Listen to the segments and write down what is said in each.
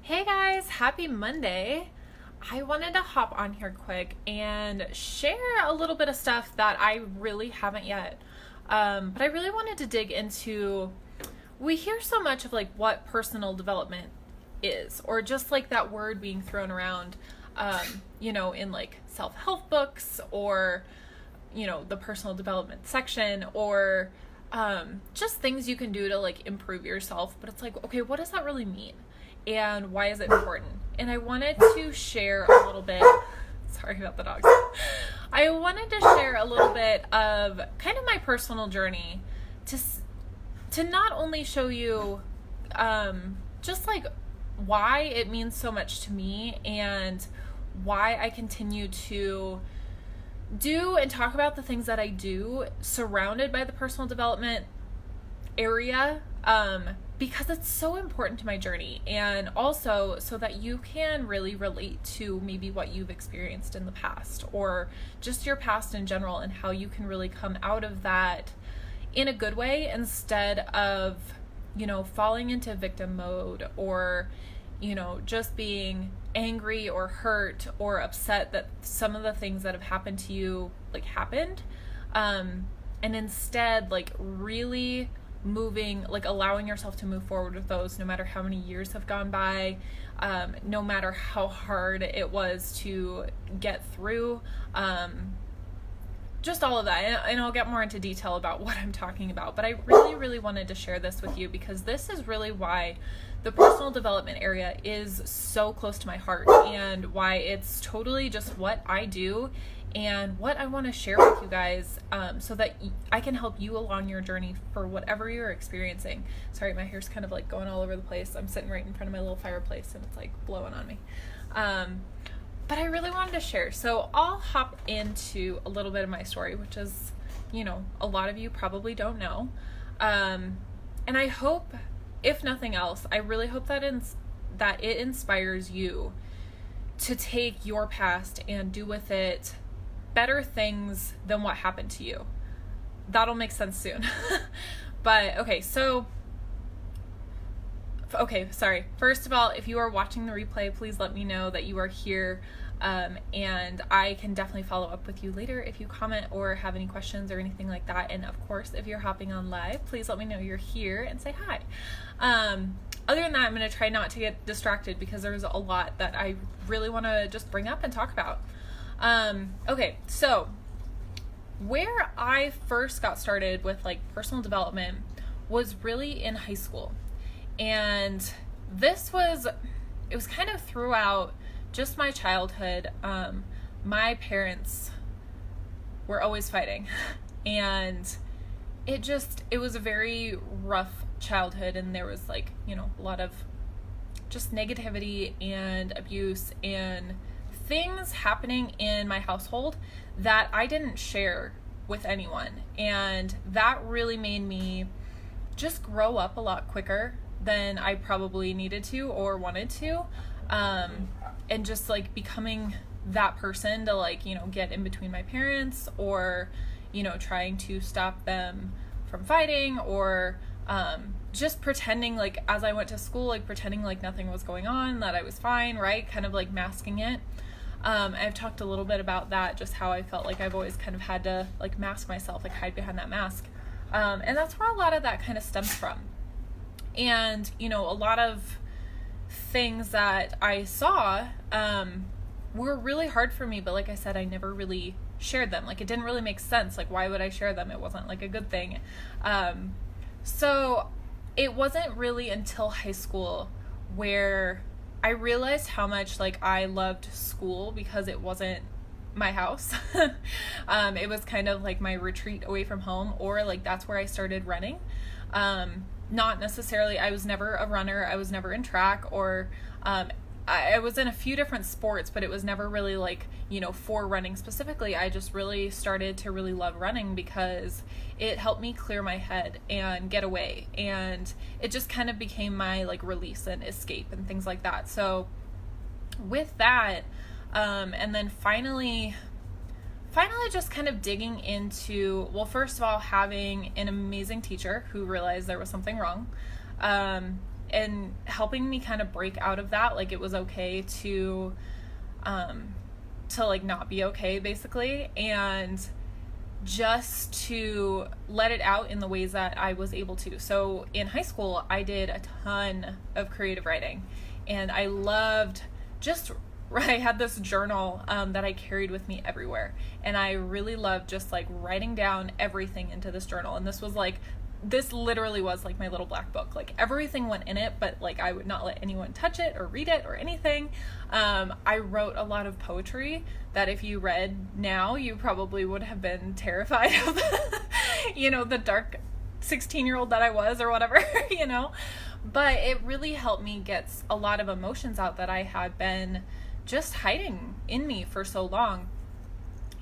Hey guys, happy Monday. I wanted to hop on here quick and share a little bit of stuff that I really haven't yet. But I really wanted to dig into, we hear so much of like what personal development is, or just like that word being thrown around, in like self-help books or, the personal development section or just things you can do to like improve yourself. But it's like, okay, what does that really mean? And why is it important? And I wanted to share a little bit, sorry about the dogs. I wanted to share a little bit of kind of my personal journey to not only show you just like why it means so much to me and why I continue to do and talk about the things that I do surrounded by the personal development area, because it's so important to my journey, and also so that you can really relate to maybe what you've experienced in the past or just your past in general, and how you can really come out of that in a good way instead of, falling into victim mode or, just being angry or hurt or upset that some of the things that have happened to you like happened, and instead like really moving, like allowing yourself to move forward with those no matter how many years have gone by, no matter how hard it was to get through, just all of that. And I'll get more into detail about what I'm talking about, but I really wanted to share this with you because this is really why the personal development area is so close to my heart, and why it's totally just what I do and what I want to share with you guys, so that I can help you along your journey for whatever you're experiencing. Sorry, my hair's kind of like going all over the place. I'm sitting right in front of my little fireplace and it's like blowing on me. But I really wanted to share. So I'll hop into a little bit of my story, which is, a lot of you probably don't know. And I hope, if nothing else, I really hope that it inspires you to take your past and do with it better things than what happened to you. That'll make sense soon. But sorry. First of all, if you are watching the replay, please let me know that you are here, and I can definitely follow up with you later if you comment or have any questions or anything like that. And of course, if you're hopping on live, please let me know you're here and say hi. Other than that, I'm going to try not to get distracted because there's a lot that I really want to just bring up and talk about. So where I first got started with like personal development was really in high school. And it was kind of throughout just my childhood. My parents were always fighting, and it was a very rough childhood, and there was like, a lot of just negativity and abuse and things happening in my household that I didn't share with anyone. And that really made me just grow up a lot quicker than I probably needed to or wanted to. And just like becoming that person to like, get in between my parents, or, trying to stop them from fighting, or just pretending like as I went to school, like pretending like nothing was going on, that I was fine, right? Kind of like masking it. I've talked a little bit about that, just how I felt like I've always kind of had to like mask myself, like hide behind that mask. And that's where a lot of that kind of stems from. And, a lot of things that I saw were really hard for me, but like I said, I never really shared them. Like it didn't really make sense. Like why would I share them? It wasn't like a good thing. So it wasn't really until high school where I realized how much like I loved school, because it wasn't my house. It was kind of like my retreat away from home, or like that's where I started running. Not necessarily, I was never a runner. I was never in track, or I was in a few different sports, but it was never really like, for running specifically. I just really started to really love running because it helped me clear my head and get away. And it just kind of became my like release and escape and things like that. So with that, and then finally just kind of digging into, well, first of all, having an amazing teacher who realized there was something wrong, and helping me kind of break out of that. Like, it was okay to like not be okay, basically, and just to let it out in the ways that I was able to. So in high school, I did a ton of creative writing, and I loved just, I had this journal that I carried with me everywhere, and I really loved just like writing down everything into this journal. And this literally was like my little black book. Like, everything went in it, but like I would not let anyone touch it or read it or anything. I wrote a lot of poetry that if you read now, you probably would have been terrified of, the dark 16-year-old that I was or whatever, But it really helped me get a lot of emotions out that I had been just hiding in me for so long.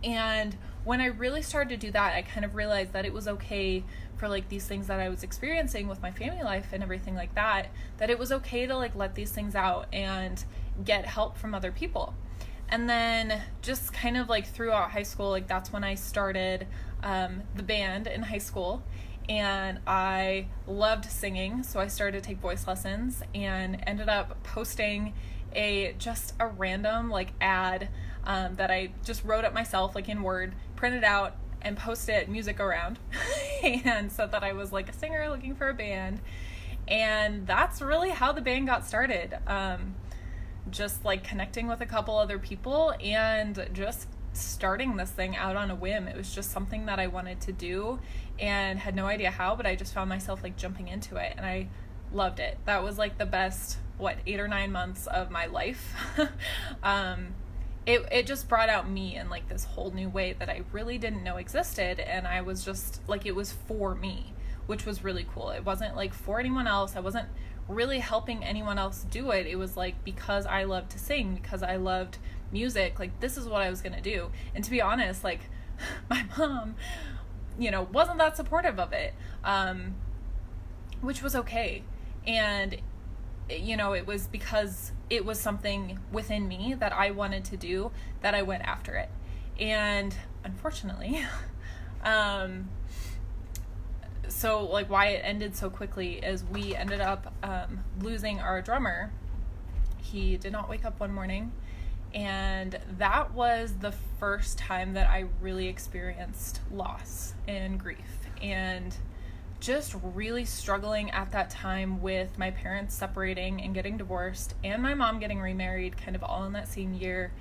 And when I really started to do that, I kind of realized that it was okay for like these things that I was experiencing with my family life and everything like that it was okay to like let these things out and get help from other people. And then just kind of like throughout high school, like that's when I started the band in high school, and I loved singing. So I started to take voice lessons and ended up posting just a random like ad that I just wrote up myself, like in Word, printed out, and posted music around and said that I was like a singer looking for a band. And that's really how the band got started. Just like connecting with a couple other people and just starting this thing out on a whim. It was just something that I wanted to do and had no idea how, but I just found myself like jumping into it, and I loved it. That was like the best 8 or 9 months of my life. It just brought out me in like this whole new way that I really didn't know existed, and I was just like, it was for me, which was really cool. It wasn't like for anyone else. I wasn't really helping anyone else do it. It was like, because I loved to sing, because I loved music, like this is what I was gonna do. And to be honest, like my mom, wasn't that supportive of it, which was okay. And it was because it was something within me that I wanted to do that I went after it. And unfortunately, so like why it ended so quickly is we ended up losing our drummer. He did not wake up one morning, and that was the first time that I really experienced loss and grief, and just really struggling at that time with my parents separating and getting divorced, and my mom getting remarried kind of all in that same year,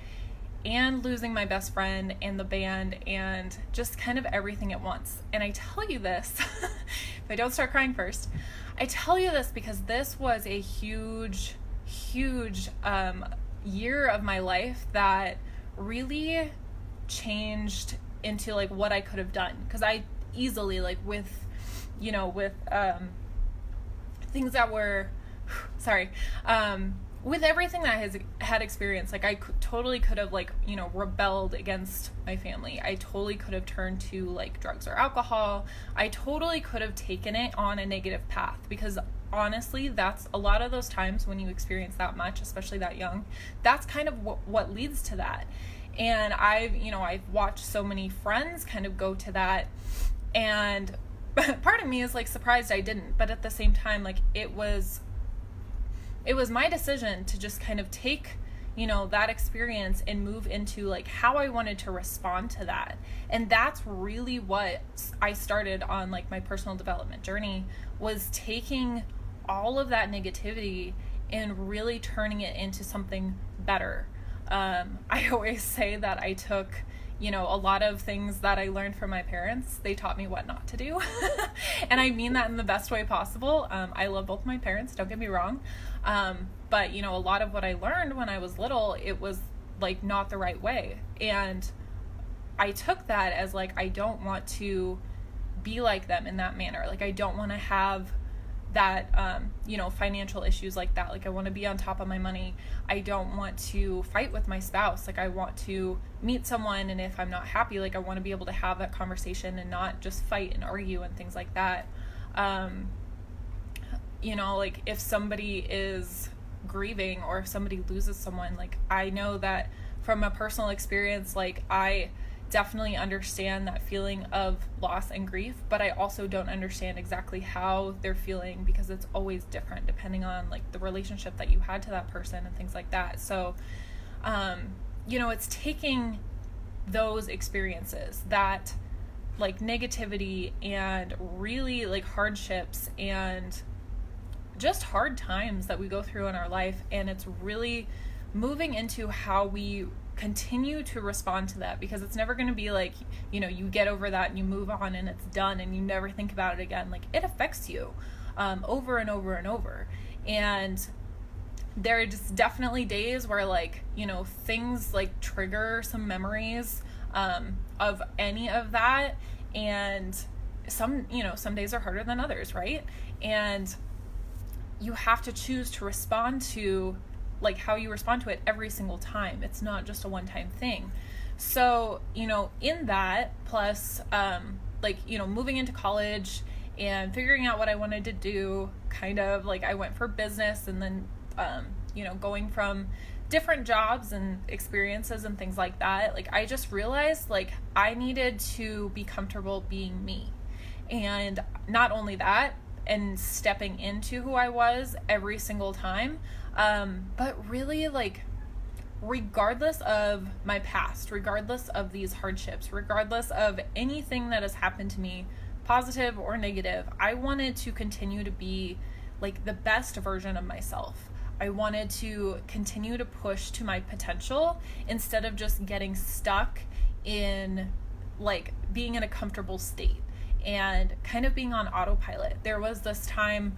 and losing my best friend and the band, and just kind of everything at once. And I tell you this, if I don't start crying first, I tell you this because this was a huge year of my life that really changed into like what I could have done. Because I easily, like with things that were, with everything that I had experienced, like I totally could have like, rebelled against my family. I totally could have turned to like drugs or alcohol. I totally could have taken it on a negative path, because honestly, that's a lot of those times when you experience that much, especially that young, that's kind of what leads to that. And I've watched so many friends kind of go to that, and part of me is like surprised I didn't, but at the same time, like it was my decision to just kind of take, that experience and move into like how I wanted to respond to that. And that's really what I started on like my personal development journey, was taking all of that negativity and really turning it into something better. I always say that I took, a lot of things that I learned from my parents. They taught me what not to do. And I mean that in the best way possible. I love both my parents, don't get me wrong. But, a lot of what I learned when I was little, it was like not the right way. And I took that as like, I don't want to be like them in that manner. Like, I don't want to have that, financial issues like that. Like, I want to be on top of my money. I don't want to fight with my spouse. Like, I want to meet someone, and if I'm not happy, like, I want to be able to have that conversation and not just fight and argue and things like that. Like, if somebody is grieving or if somebody loses someone, like, I know that from a personal experience, like, I definitely understand that feeling of loss and grief, but I also don't understand exactly how they're feeling, because it's always different depending on like the relationship that you had to that person and things like that. So, it's taking those experiences, that like negativity and really like hardships and just hard times that we go through in our life, and it's really moving into how we continue to respond to that, because it's never going to be like, you get over that and you move on and it's done and you never think about it again. Like, it affects you over and over and over. And there are just definitely days where like, things like trigger some memories of any of that. And some days are harder than others, right? And you have to choose to respond to like how you respond to it every single time. It's not just a one-time thing. So, in that, plus, moving into college and figuring out what I wanted to do, kind of like I went for business, and then, going from different jobs and experiences and things like that, like I just realized like I needed to be comfortable being me. And not only that, and stepping into who I was every single time, but really like regardless of my past, regardless of these hardships, regardless of anything that has happened to me, positive or negative, I wanted to continue to be like the best version of myself. I wanted to continue to push to my potential instead of just getting stuck in like being in a comfortable state and kind of being on autopilot. There was this time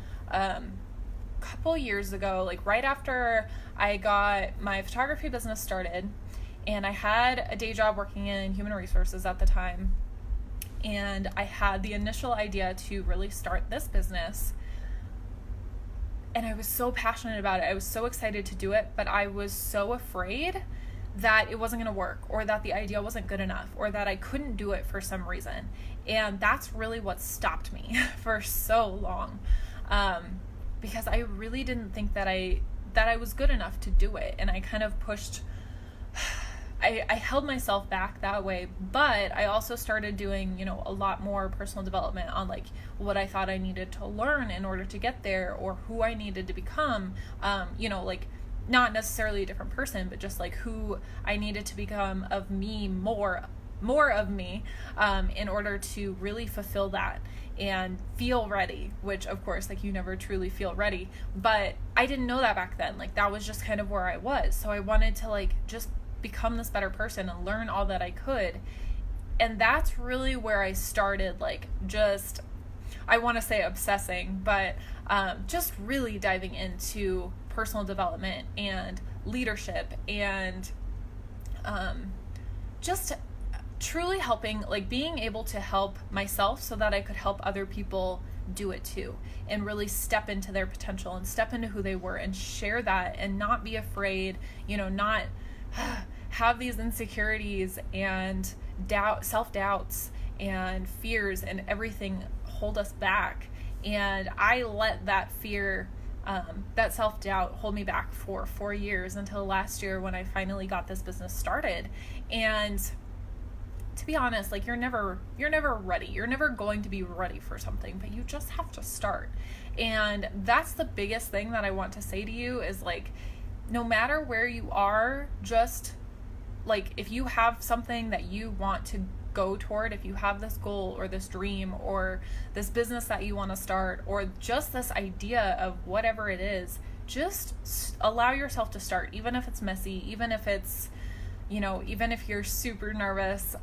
couple years ago, like right after I got my photography business started, and I had a day job working in human resources at the time, and I had the initial idea to really start this business, and I was so passionate about it. I was so excited to do it, but I was so afraid that it wasn't going to work, or that the idea wasn't good enough, or that I couldn't do it for some reason. And that's really what stopped me for so long. Because I really didn't think that I was good enough to do it. And I kind of pushed, I held myself back that way, but I also started doing, a lot more personal development on like what I thought I needed to learn in order to get there, or who I needed to become, like not necessarily a different person, but just like who I needed to become of me, more of me, in order to really fulfill that and feel ready, which of course, like you never truly feel ready, but I didn't know that back then. Like that was just kind of where I was. So I wanted to like just become this better person and learn all that I could. And that's really where I started, like just, I want to say obsessing, but just really diving into personal development and leadership, and just truly helping, like being able to help myself so that I could help other people do it too, and really step into their potential and step into who they were and share that, and not be afraid, not have these insecurities and self-doubts and fears and everything hold us back. And I let that fear, that self-doubt hold me back for 4 years, until last year when I finally got this business started. And to be honest, like you're never ready. You're never going to be ready for something, but you just have to start. And that's the biggest thing that I want to say to you is like, no matter where you are, just like if you have something that you want to go toward, if you have this goal or this dream or this business that you want to start, or just this idea of whatever it is, just allow yourself to start, even if it's messy, even if it's, even if you're super nervous,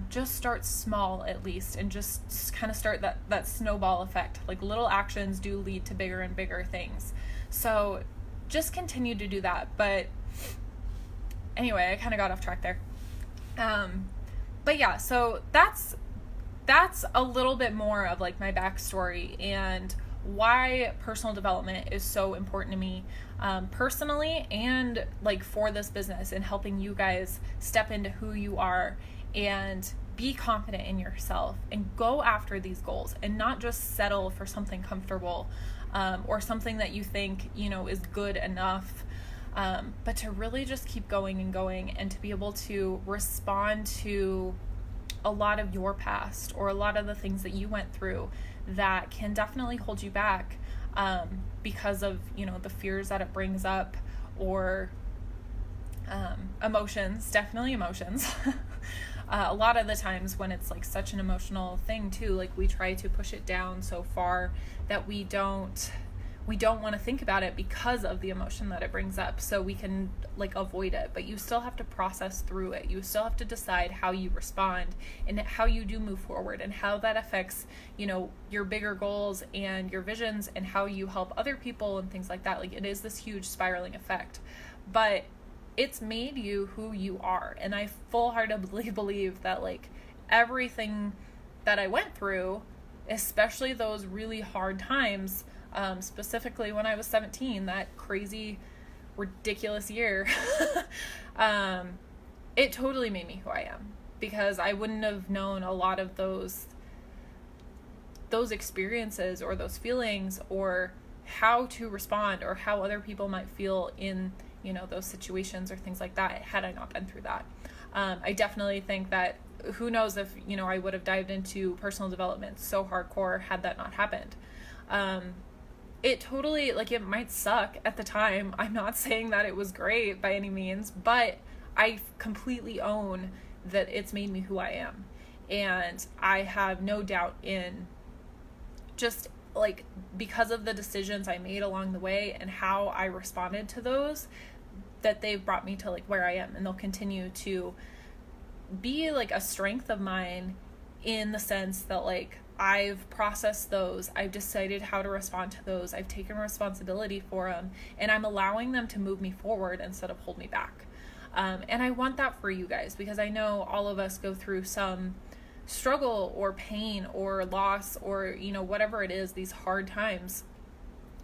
just start small at least, and just kind of start that snowball effect. Like little actions do lead to bigger and bigger things. So just continue to do that. But anyway, I kind of got off track there. But yeah, so that's a little bit more of like my backstory and why personal development is so important to me, personally, and like for this business, and helping you guys step into who you are and be confident in yourself and go after these goals, and not just settle for something comfortable, or something that you think, is good enough, but to really just keep going and going, and to be able to respond to a lot of your past or a lot of the things that you went through that can definitely hold you back because of, the fears that it brings up, or emotions, definitely emotions. A lot of the times when it's like such an emotional thing too, like we try to push it down so far that we don't want to think about it because of the emotion that it brings up, so we can like avoid it. But you still have to process through it. You still have to decide how you respond and how you do move forward, and how that affects, your bigger goals and your visions, and how you help other people and things like that. Like, it is this huge spiraling effect, but it's made you who you are. And I full-heartedly believe that like everything that I went through, especially those really hard times, specifically when I was 17, that crazy, ridiculous year, it totally made me who I am, because I wouldn't have known a lot of those experiences or those feelings, or how to respond, or how other people might feel in, those situations or things like that, had I not been through that. I definitely think that who knows if, I would have dived into personal development so hardcore had that not happened. It totally, like, it might suck at the time. I'm not saying that it was great by any means, but I completely own that it's made me who I am. And I have no doubt in just, like, because of the decisions I made along the way and how I responded to those, that they've brought me to, like, where I am. And they'll continue to be, like, a strength of mine, in the sense that, like, I've processed those, I've decided how to respond to those, I've taken responsibility for them, and I'm allowing them to move me forward instead of hold me back. And I want that for you guys, because I know all of us go through some struggle or pain or loss, or, whatever it is, these hard times.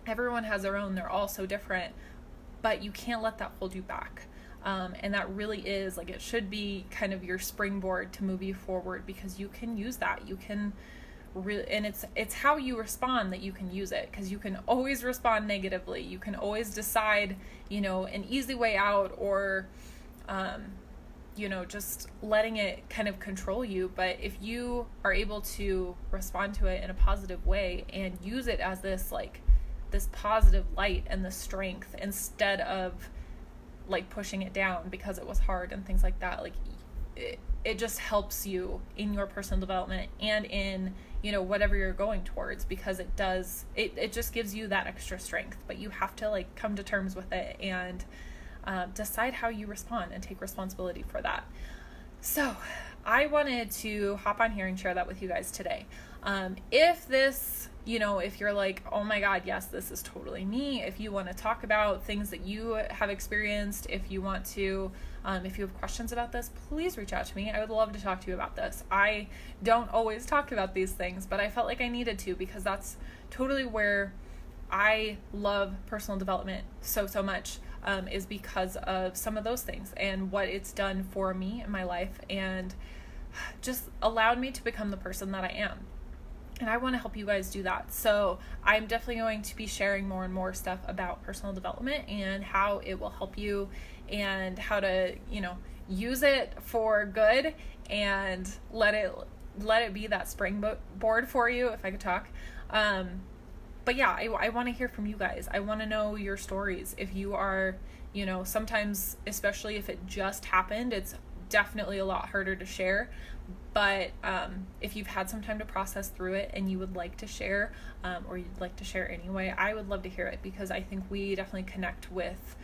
Everyone has their own, they're all so different, but you can't let that hold you back. And that really is, like, it should be kind of your springboard to move you forward, because you can use that. You can really, and it's how you respond that you can use it, because you can always respond negatively. You can always decide, an easy way out, or, just letting it kind of control you. But if you are able to respond to it in a positive way and use it as this positive light and the strength, instead of like pushing it down because it was hard and things like that, like it just helps you in your personal development and in, whatever you're going towards, because it just gives you that extra strength. But you have to, like, come to terms with it and decide how you respond and take responsibility for that. So I wanted to hop on here and share that with you guys today. If this, if you're like, oh my God, yes, this is totally me. If you want to talk about things that you have experienced, if you want to, if you have questions about this, please reach out to me. I would love to talk to you about this. I don't always talk about these things, but I felt like I needed to, because that's totally where I love personal development so much, is because of some of those things and what it's done for me in my life, and just allowed me to become the person that I am. And I want to help you guys do that. So I'm definitely going to be sharing more and more stuff about personal development and how it will help you, and how to, use it for good, and let it be that springboard for you, if I could talk. But yeah, I want to hear from you guys. I want to know your stories. If you are, sometimes, especially if it just happened, it's definitely a lot harder to share. But if you've had some time to process through it and you would like to share, or you'd like to share anyway, I would love to hear it, because I think we definitely connect with,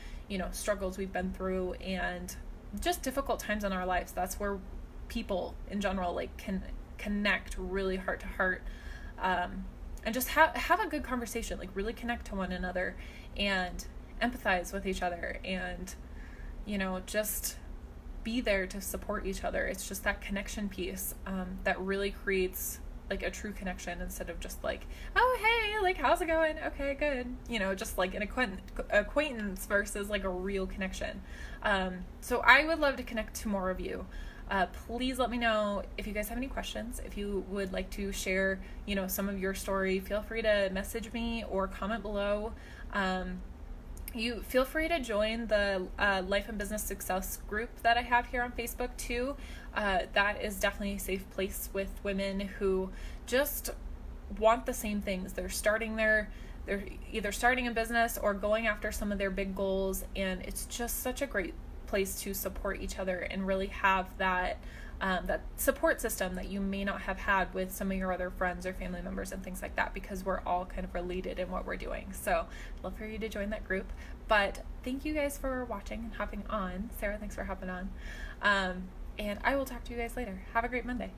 struggles we've been through and just difficult times in our lives. That's where people in general, like, can connect really heart to heart, and just have a good conversation, like really connect to one another and empathize with each other, and, just be there to support each other. It's just that connection piece that really creates, like, a true connection, instead of just like, oh, hey, like, how's it going? Okay, good. Just like an acquaintance versus like a real connection. So I would love to connect to more of you. Please let me know if you guys have any questions. If you would like to share, some of your story, feel free to message me or comment below. you feel free to join the Life and Business Success group that I have here on Facebook too. That is definitely a safe place with women who just want the same things. They're either starting a business or going after some of their big goals, and it's just such a great place to support each other and really have that support system that you may not have had with some of your other friends or family members and things like that, because we're all kind of related in what we're doing. So I'd love for you to join that group. But thank you guys for watching and hopping on. Sarah, thanks for hopping on. And I will talk to you guys later. Have a great Monday.